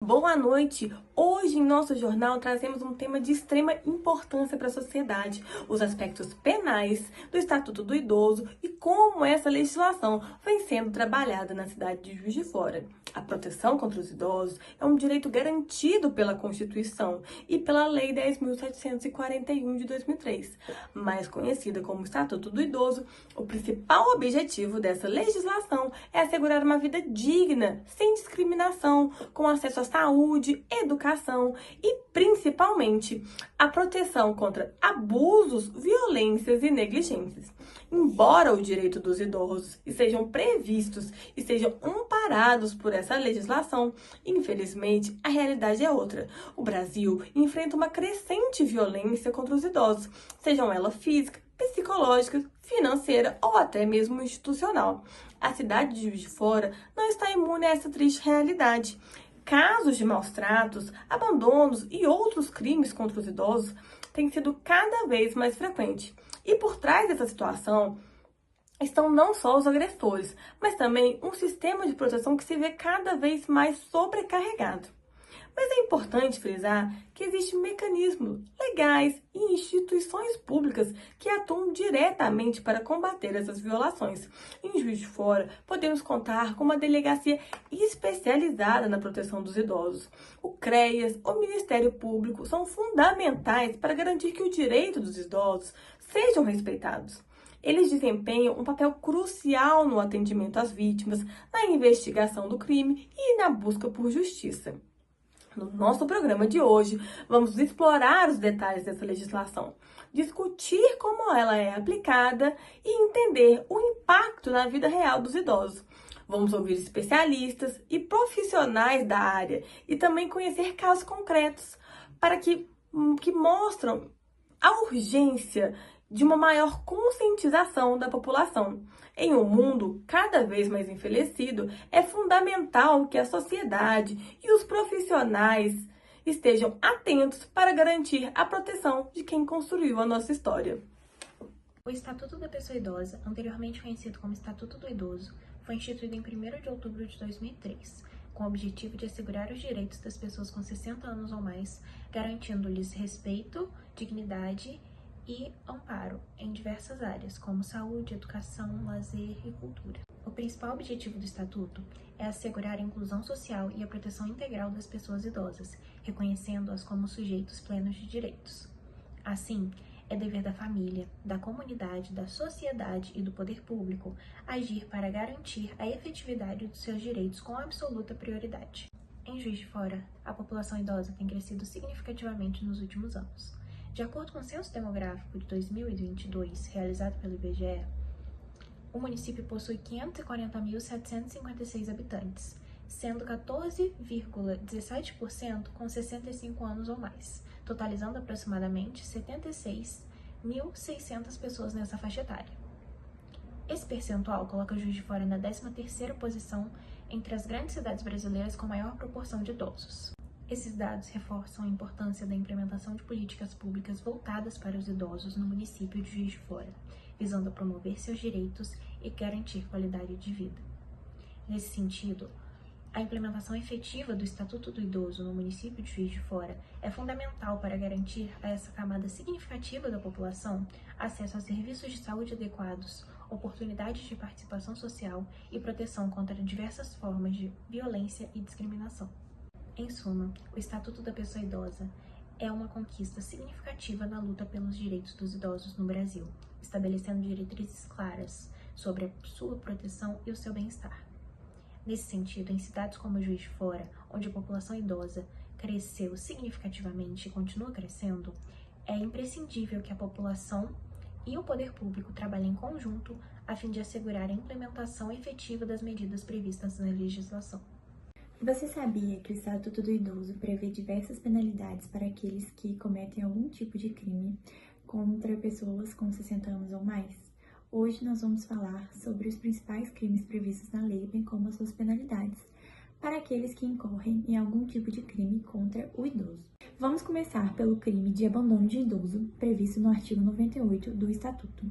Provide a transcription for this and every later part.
Boa noite! Hoje, em nosso jornal, trazemos um tema de extrema importância para a sociedade: os aspectos penais do Estatuto do Idoso e como essa legislação vem sendo trabalhada na cidade de Juiz de Fora. A proteção contra os idosos é um direito garantido pela Constituição e pela Lei 10.741 de 2003. Mais conhecida como Estatuto do Idoso, o principal objetivo dessa legislação é assegurar uma vida digna, sem discriminação, com acesso à saúde, educação e, principalmente, a proteção contra abusos, violências e negligências. Embora o direito dos idosos sejam previstos e sejam amparados por essa legislação, infelizmente, a realidade é outra. O Brasil enfrenta uma crescente violência contra os idosos, sejam ela física, psicológica, financeira ou até mesmo institucional. A cidade de Juiz de Fora não está imune a essa triste realidade. Casos de maus-tratos, abandonos e outros crimes contra os idosos têm sido cada vez mais frequentes. E por trás dessa situação estão não só os agressores, mas também um sistema de proteção que se vê cada vez mais sobrecarregado. Mas é importante frisar que existem mecanismos legais e instituições públicas que atuam diretamente para combater essas violações. Em Juiz de Fora, podemos contar com uma delegacia especializada na proteção dos idosos. O CREAS, o Ministério Público, são fundamentais para garantir que o direito dos idosos sejam respeitados. Eles desempenham um papel crucial no atendimento às vítimas, na investigação do crime e na busca por justiça. No nosso programa de hoje, vamos explorar os detalhes dessa legislação, discutir como ela é aplicada e entender o impacto na vida real dos idosos. Vamos ouvir especialistas e profissionais da área e também conhecer casos concretos que mostram a urgência de uma maior conscientização da população. Em um mundo cada vez mais envelhecido, é fundamental que a sociedade e os profissionais estejam atentos para garantir a proteção de quem construiu a nossa história. O Estatuto da Pessoa Idosa, anteriormente conhecido como Estatuto do Idoso, foi instituído em 1º de outubro de 2003, com o objetivo de assegurar os direitos das pessoas com 60 anos ou mais, garantindo-lhes respeito, dignidade e amparo em diversas áreas, como saúde, educação, lazer e cultura. O principal objetivo do Estatuto é assegurar a inclusão social e a proteção integral das pessoas idosas, reconhecendo-as como sujeitos plenos de direitos. Assim, é dever da família, da comunidade, da sociedade e do poder público agir para garantir a efetividade dos seus direitos com absoluta prioridade. Em Juiz de Fora, a população idosa tem crescido significativamente nos últimos anos. De acordo com o Censo Demográfico de 2022, realizado pelo IBGE, o município possui 540.756 habitantes, sendo 14,17% com 65 anos ou mais, totalizando aproximadamente 76.600 pessoas nessa faixa etária. Esse percentual coloca Juiz de Fora na 13ª posição entre as grandes cidades brasileiras com maior proporção de idosos. Esses dados reforçam a importância da implementação de políticas públicas voltadas para os idosos no município de Juiz de Fora, visando promover seus direitos e garantir qualidade de vida. Nesse sentido, a implementação efetiva do Estatuto do Idoso no município de Juiz de Fora é fundamental para garantir a essa camada significativa da população acesso a serviços de saúde adequados, oportunidades de participação social e proteção contra diversas formas de violência e discriminação. Em suma, o Estatuto da Pessoa Idosa é uma conquista significativa na luta pelos direitos dos idosos no Brasil, estabelecendo diretrizes claras sobre a sua proteção e o seu bem-estar. Nesse sentido, em cidades como Juiz de Fora, onde a população idosa cresceu significativamente e continua crescendo, é imprescindível que a população e o poder público trabalhem em conjunto a fim de assegurar a implementação efetiva das medidas previstas na legislação. Você sabia que o Estatuto do Idoso prevê diversas penalidades para aqueles que cometem algum tipo de crime contra pessoas com 60 anos ou mais? Hoje nós vamos falar sobre os principais crimes previstos na lei, bem como as suas penalidades, para aqueles que incorrem em algum tipo de crime contra o idoso. Vamos começar pelo crime de abandono de idoso, previsto no artigo 98 do Estatuto.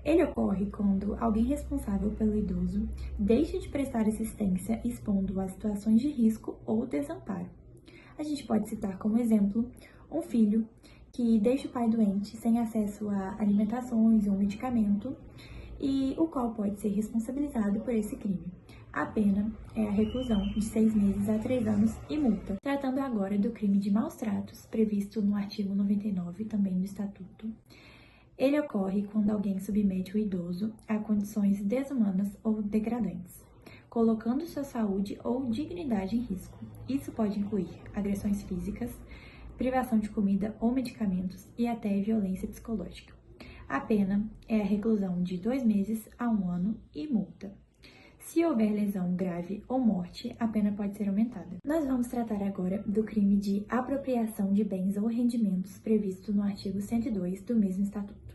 Ele ocorre quando alguém responsável pelo idoso deixa de prestar assistência, expondo-o a situações de risco ou desamparo. A gente pode citar como exemplo um filho que deixa o pai doente sem acesso a alimentações ou medicamento e o qual pode ser responsabilizado por esse crime. A pena é a reclusão de 6 meses a 3 anos e multa. Tratando agora do crime de maus tratos, previsto no artigo 99 também do Estatuto. Ele ocorre quando alguém submete o idoso a condições desumanas ou degradantes, colocando sua saúde ou dignidade em risco. Isso pode incluir agressões físicas, privação de comida ou medicamentos e até violência psicológica. A pena é a reclusão de 2 meses a 1 ano e multa. Se houver lesão grave ou morte, a pena pode ser aumentada. Nós vamos tratar agora do crime de apropriação de bens ou rendimentos previsto no artigo 102 do mesmo Estatuto.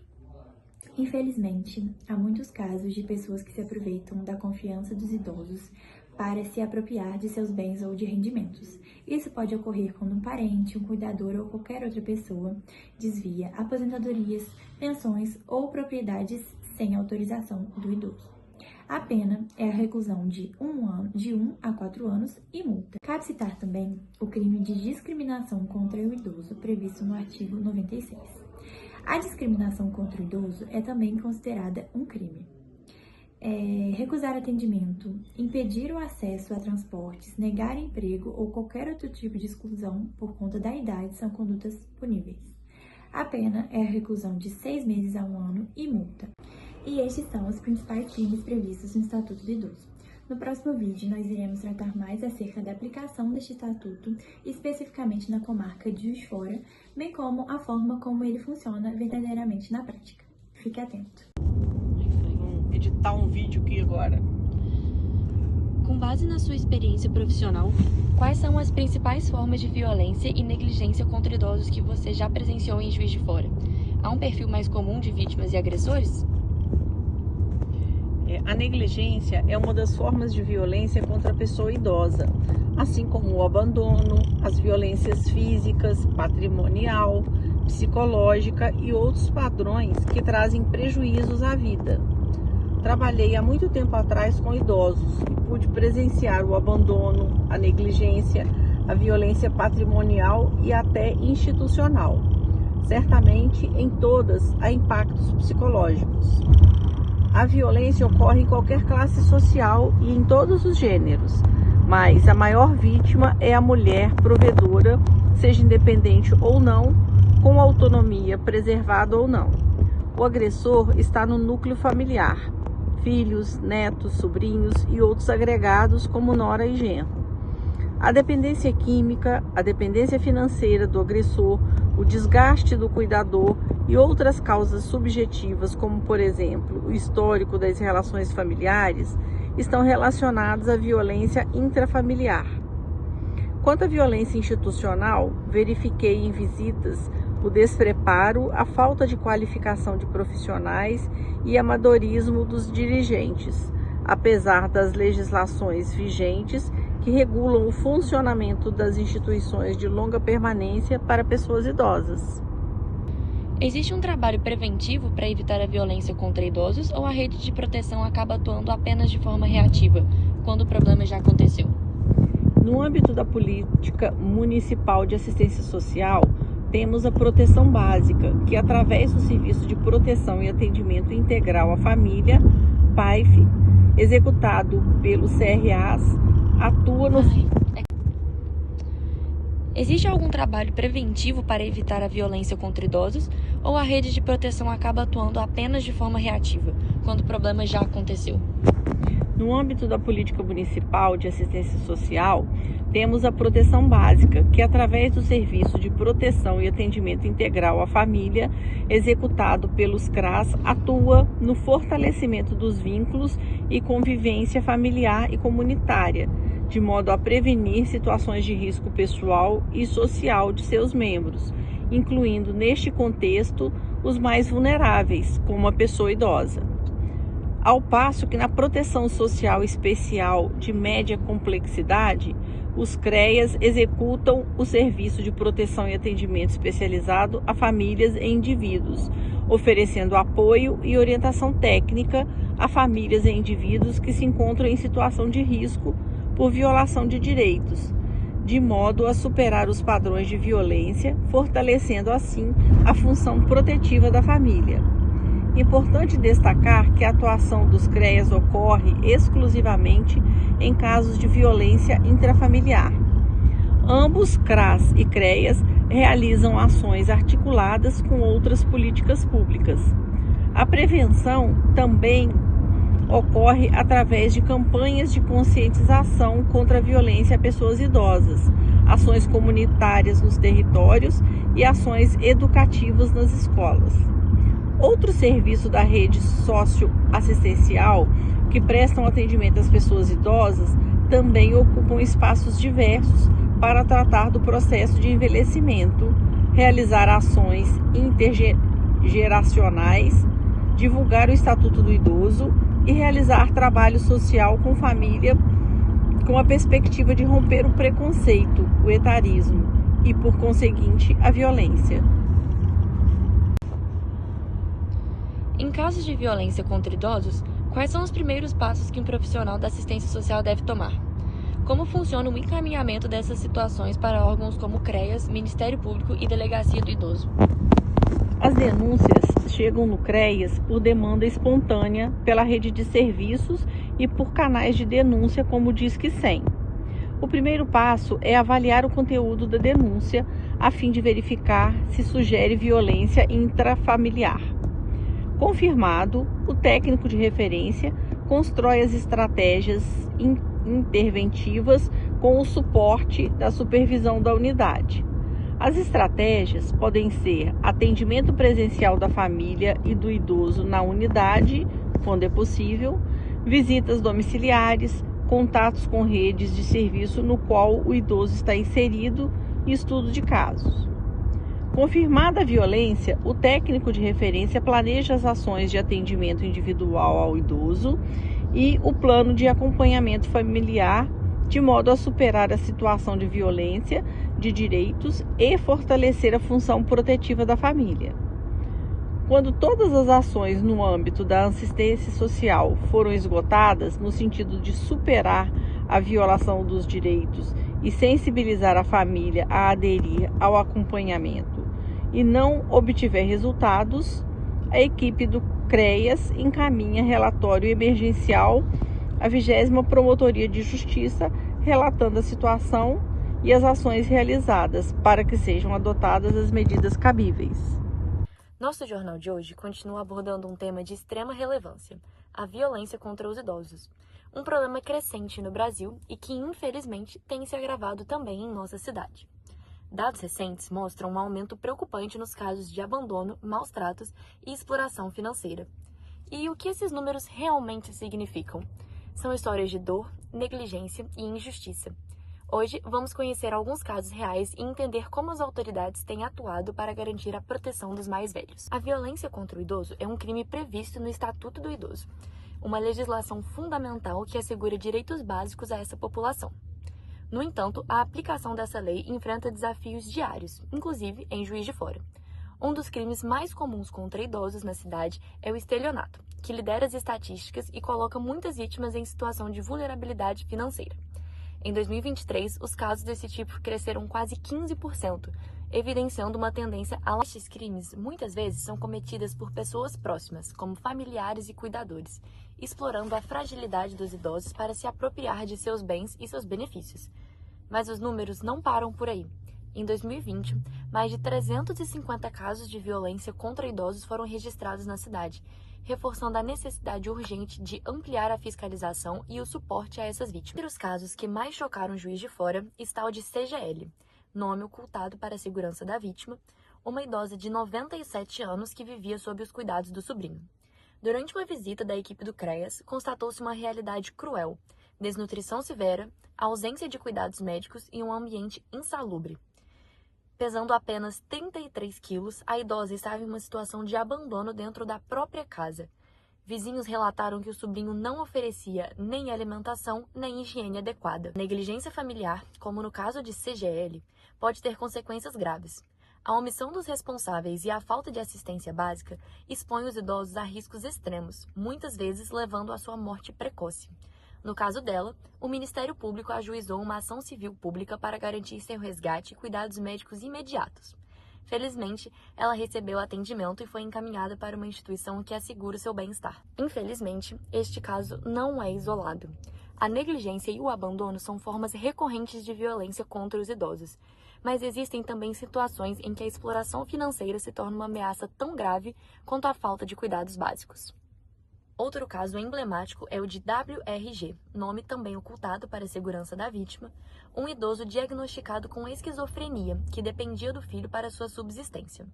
Infelizmente, há muitos casos de pessoas que se aproveitam da confiança dos idosos para se apropriar de seus bens ou de rendimentos. Isso pode ocorrer quando um parente, um cuidador ou qualquer outra pessoa desvia aposentadorias, pensões ou propriedades sem autorização do idoso. A pena é a reclusão de 1 a 4 anos e multa. Cabe citar também o crime de discriminação contra o idoso, previsto no artigo 96. A discriminação contra o idoso é também considerada um crime. Recusar atendimento, impedir o acesso a transportes, negar emprego ou qualquer outro tipo de exclusão por conta da idade são condutas puníveis. A pena é a reclusão de 6 meses a 1 ano e multa. E estes são os principais crimes previstos no Estatuto do Idoso. No próximo vídeo, nós iremos tratar mais acerca da aplicação deste estatuto, especificamente na comarca de Juiz de Fora, bem como a forma como ele funciona verdadeiramente na prática. Fique atento. Vamos editar um vídeo aqui agora. Com base na sua experiência profissional, quais são as principais formas de violência e negligência contra idosos que você já presenciou em Juiz de Fora? Há um perfil mais comum de vítimas e agressores? A negligência é uma das formas de violência contra a pessoa idosa, assim como o abandono, as violências físicas, patrimonial, psicológica e outros padrões que trazem prejuízos à vida. Trabalhei há muito tempo atrás com idosos e pude presenciar o abandono, a negligência, a violência patrimonial e até institucional. Certamente, em todas, há impactos psicológicos. A violência ocorre em qualquer classe social e em todos os gêneros, mas a maior vítima é a mulher provedora, seja independente ou não, com autonomia preservada ou não. O agressor está no núcleo familiar, filhos, netos, sobrinhos e outros agregados como nora e genro. A dependência química, a dependência financeira do agressor, o desgaste do cuidador e outras causas subjetivas, como, por exemplo, o histórico das relações familiares, estão relacionados à violência intrafamiliar. Quanto à violência institucional, verifiquei em visitas o despreparo, a falta de qualificação de profissionais e amadorismo dos dirigentes, apesar das legislações vigentes que regulam o funcionamento das instituições de longa permanência para pessoas idosas. Existe um trabalho preventivo para evitar a violência contra idosos ou a rede de proteção acaba atuando apenas de forma reativa, quando o problema já aconteceu? No âmbito da política municipal de assistência social, temos a proteção básica, que através do Serviço de Proteção e Atendimento Integral à Família, PAIF, executado pelos CRAs, atua no... Existe algum trabalho preventivo para evitar a violência contra idosos ou a rede de proteção acaba atuando apenas de forma reativa, quando o problema já aconteceu? No âmbito da política municipal de assistência social, temos a proteção básica, que através do Serviço de Proteção e Atendimento Integral à Família, executado pelos CRAs, atua no fortalecimento dos vínculos e convivência familiar e comunitária, de modo a prevenir situações de risco pessoal e social de seus membros, incluindo neste contexto os mais vulneráveis, como a pessoa idosa. Ao passo que na proteção social especial de média complexidade, os CREAs executam o serviço de proteção e atendimento especializado a famílias e indivíduos, oferecendo apoio e orientação técnica a famílias e indivíduos que se encontram em situação de risco por violação de direitos, de modo a superar os padrões de violência, fortalecendo assim a função protetiva da família. Importante destacar que a atuação dos CREAS ocorre exclusivamente em casos de violência intrafamiliar. Ambos, CRAS e CREAS, realizam ações articuladas com outras políticas públicas. A prevenção também ocorre através de campanhas de conscientização contra a violência a pessoas idosas, ações comunitárias nos territórios e ações educativas nas escolas. Outro serviço da rede socioassistencial que prestam atendimento às pessoas idosas também ocupam espaços diversos para tratar do processo de envelhecimento, realizar ações intergeracionais, divulgar o Estatuto do Idoso e realizar trabalho social com família com a perspectiva de romper o preconceito, o etarismo e, por conseguinte, a violência. Em casos de violência contra idosos, quais são os primeiros passos que um profissional da assistência social deve tomar? Como funciona o encaminhamento dessas situações para órgãos como CREAS, Ministério Público e Delegacia do Idoso? As denúncias chegam no CREAS por demanda espontânea, pela rede de serviços e por canais de denúncia como o Disque 100. O primeiro passo é avaliar o conteúdo da denúncia, a fim de verificar se sugere violência intrafamiliar. Confirmado, o técnico de referência constrói as estratégias interventivas com o suporte da supervisão da unidade. As estratégias podem ser atendimento presencial da família e do idoso na unidade, quando é possível, visitas domiciliares, contatos com redes de serviço no qual o idoso está inserido e estudo de casos. Confirmada a violência, o técnico de referência planeja as ações de atendimento individual ao idoso e o plano de acompanhamento familiar, de modo a superar a situação de violência de direitos e fortalecer a função protetiva da família. Quando todas as ações no âmbito da assistência social foram esgotadas, no sentido de superar a violação dos direitos e sensibilizar a família a aderir ao acompanhamento, e não obtiver resultados, a equipe do CREAS encaminha relatório emergencial à 20ª Promotoria de Justiça, relatando a situação e as ações realizadas para que sejam adotadas as medidas cabíveis. Nosso jornal de hoje continua abordando um tema de extrema relevância, a violência contra os idosos. Um problema crescente no Brasil e que, infelizmente, tem se agravado também em nossa cidade. Dados recentes mostram um aumento preocupante nos casos de abandono, maus tratos e exploração financeira. E o que esses números realmente significam? São histórias de dor, negligência e injustiça. Hoje, vamos conhecer alguns casos reais e entender como as autoridades têm atuado para garantir a proteção dos mais velhos. A violência contra o idoso é um crime previsto no Estatuto do Idoso, uma legislação fundamental que assegura direitos básicos a essa população. No entanto, a aplicação dessa lei enfrenta desafios diários, inclusive em Juiz de Fora. Um dos crimes mais comuns contra idosos na cidade é o estelionato, que lidera as estatísticas e coloca muitas vítimas em situação de vulnerabilidade financeira. Em 2023, os casos desse tipo cresceram quase 15%, evidenciando uma tendência a... Estes crimes, muitas vezes, são cometidas por pessoas próximas, como familiares e cuidadores, explorando a fragilidade dos idosos para se apropriar de seus bens e seus benefícios. Mas os números não param por aí. Em 2020, mais de 350 casos de violência contra idosos foram registrados na cidade, reforçando a necessidade urgente de ampliar a fiscalização e o suporte a essas vítimas. Entre os casos que mais chocaram o Juiz de Fora está o de CGL, nome ocultado para a segurança da vítima, uma idosa de 97 anos que vivia sob os cuidados do sobrinho. Durante uma visita da equipe do CREAS, constatou-se uma realidade cruel, desnutrição severa, ausência de cuidados médicos e um ambiente insalubre. Pesando apenas 33 quilos, a idosa estava em uma situação de abandono dentro da própria casa. Vizinhos relataram que o sobrinho não oferecia nem alimentação, nem higiene adequada. Negligência familiar, como no caso de CGL, pode ter consequências graves. A omissão dos responsáveis e a falta de assistência básica expõe os idosos a riscos extremos, muitas vezes levando à sua morte precoce. No caso dela, o Ministério Público ajuizou uma ação civil pública para garantir seu resgate e cuidados médicos imediatos. Felizmente, ela recebeu atendimento e foi encaminhada para uma instituição que assegura o seu bem-estar. Infelizmente, este caso não é isolado. A negligência e o abandono são formas recorrentes de violência contra os idosos, mas existem também situações em que a exploração financeira se torna uma ameaça tão grave quanto a falta de cuidados básicos. Outro caso emblemático é o de WRG, nome também ocultado para a segurança da vítima, um idoso diagnosticado com esquizofrenia, que dependia do filho para sua subsistência.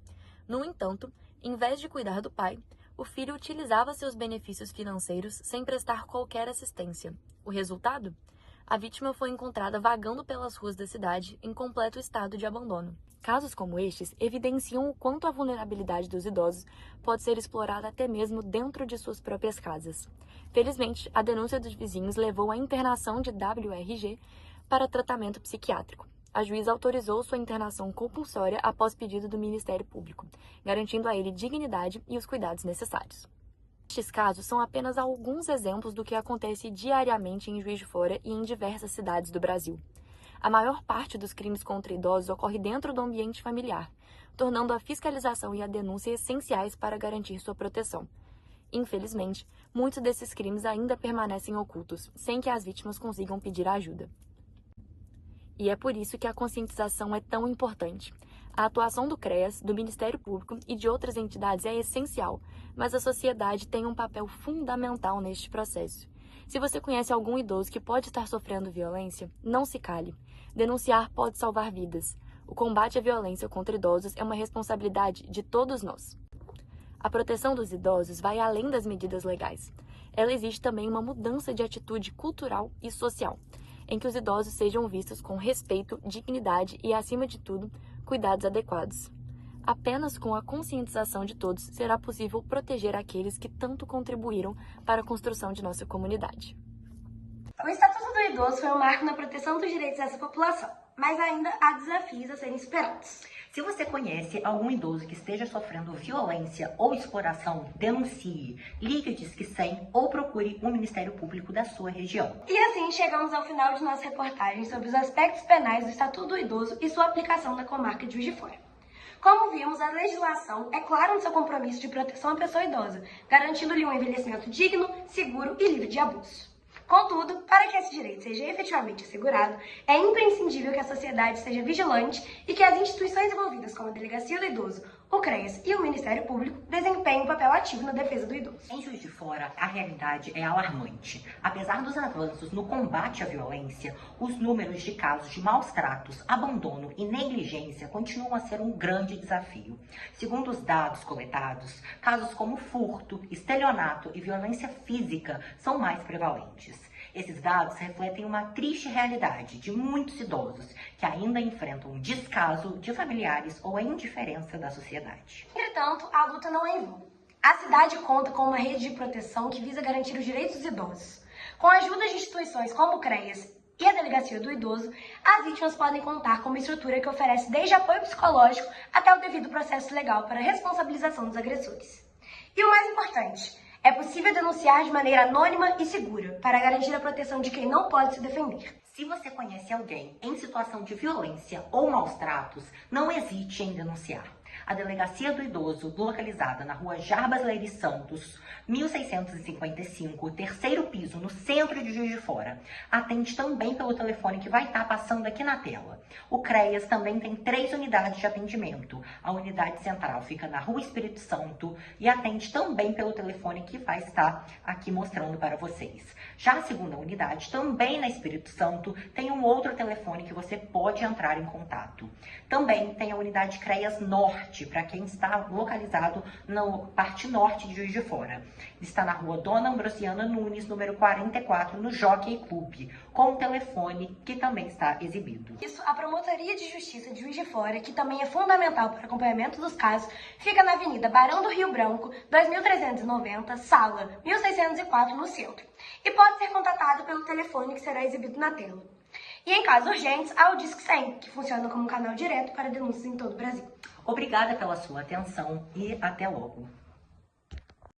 No entanto, em vez de cuidar do pai, o filho utilizava seus benefícios financeiros sem prestar qualquer assistência. O resultado? A vítima foi encontrada vagando pelas ruas da cidade em completo estado de abandono. Casos como estes evidenciam o quanto a vulnerabilidade dos idosos pode ser explorada até mesmo dentro de suas próprias casas. Felizmente, a denúncia dos vizinhos levou à internação de WRG para tratamento psiquiátrico. A juíza autorizou sua internação compulsória após pedido do Ministério Público, garantindo a ele dignidade e os cuidados necessários. Estes casos são apenas alguns exemplos do que acontece diariamente em Juiz de Fora e em diversas cidades do Brasil. A maior parte dos crimes contra idosos ocorre dentro do ambiente familiar, tornando a fiscalização e a denúncia essenciais para garantir sua proteção. Infelizmente, muitos desses crimes ainda permanecem ocultos, sem que as vítimas consigam pedir ajuda. E é por isso que a conscientização é tão importante. A atuação do CREAS, do Ministério Público e de outras entidades é essencial, mas a sociedade tem um papel fundamental neste processo. Se você conhece algum idoso que pode estar sofrendo violência, não se cale. Denunciar pode salvar vidas. O combate à violência contra idosos é uma responsabilidade de todos nós. A proteção dos idosos vai além das medidas legais. Ela exige também uma mudança de atitude cultural e social, em que os idosos sejam vistos com respeito, dignidade e, acima de tudo, cuidados adequados. Apenas com a conscientização de todos será possível proteger aqueles que tanto contribuíram para a construção de nossa comunidade. O Estatuto do Idoso foi um marco na proteção dos direitos dessa população, mas ainda há desafios a serem superados. Se você conhece algum idoso que esteja sofrendo violência ou exploração, denuncie, ligue o Disque 100 ou procure o Ministério Público da sua região. E assim chegamos ao final de nossa reportagem sobre os aspectos penais do Estatuto do Idoso e sua aplicação na comarca de Juiz de Fora. Como vimos, a legislação é clara no seu compromisso de proteção à pessoa idosa, garantindo-lhe um envelhecimento digno, seguro e livre de abuso. Contudo, para que esse direito seja efetivamente assegurado, é imprescindível que a sociedade esteja vigilante e que as instituições envolvidas, como a Delegacia do Idoso, o CREAS e o Ministério Público, desempenhem um papel ativo na defesa do idoso. Em Juiz de Fora, a realidade é alarmante. Apesar dos avanços no combate à violência, os números de casos de maus tratos, abandono e negligência continuam a ser um grande desafio. Segundo os dados coletados, casos como furto, estelionato e violência física são mais prevalentes. Esses dados refletem uma triste realidade de muitos idosos que ainda enfrentam o descaso de familiares ou a indiferença da sociedade. Entretanto, a luta não é em vão. A cidade conta com uma rede de proteção que visa garantir os direitos dos idosos. Com a ajuda de instituições como o CREAS e a Delegacia do Idoso, as vítimas podem contar com uma estrutura que oferece desde apoio psicológico até o devido processo legal para a responsabilização dos agressores. E o mais importante, é possível denunciar de maneira anônima e segura, para garantir a proteção de quem não pode se defender. Se você conhece alguém em situação de violência ou maus tratos, não hesite em denunciar. A Delegacia do Idoso, localizada na rua Jarbas Leire Santos, 1655, terceiro piso, no centro de Juiz de Fora, atende também pelo telefone que vai estar passando aqui na tela. O CREAS também tem 3 unidades de atendimento. A unidade central fica na Rua Espírito Santo e atende também pelo telefone que vai estar aqui mostrando para vocês. Já a segunda unidade, também na Espírito Santo, tem um outro telefone que você pode entrar em contato. Também tem a unidade CREAS Norte, para quem está localizado na parte norte de Juiz de Fora. Está na rua Dona Ambrosiana Nunes, número 44, no Jockey Club, com o telefone que também está exibido. Isso, a Promotoria de Justiça de Juiz de Fora, que também é fundamental para o acompanhamento dos casos, fica na Avenida Barão do Rio Branco, 2390, sala 1604, no centro. E pode ser contatado pelo telefone que será exibido na tela. E em casos urgentes, há o Disque 100, que funciona como um canal direto para denúncias em todo o Brasil. Obrigada pela sua atenção e até logo.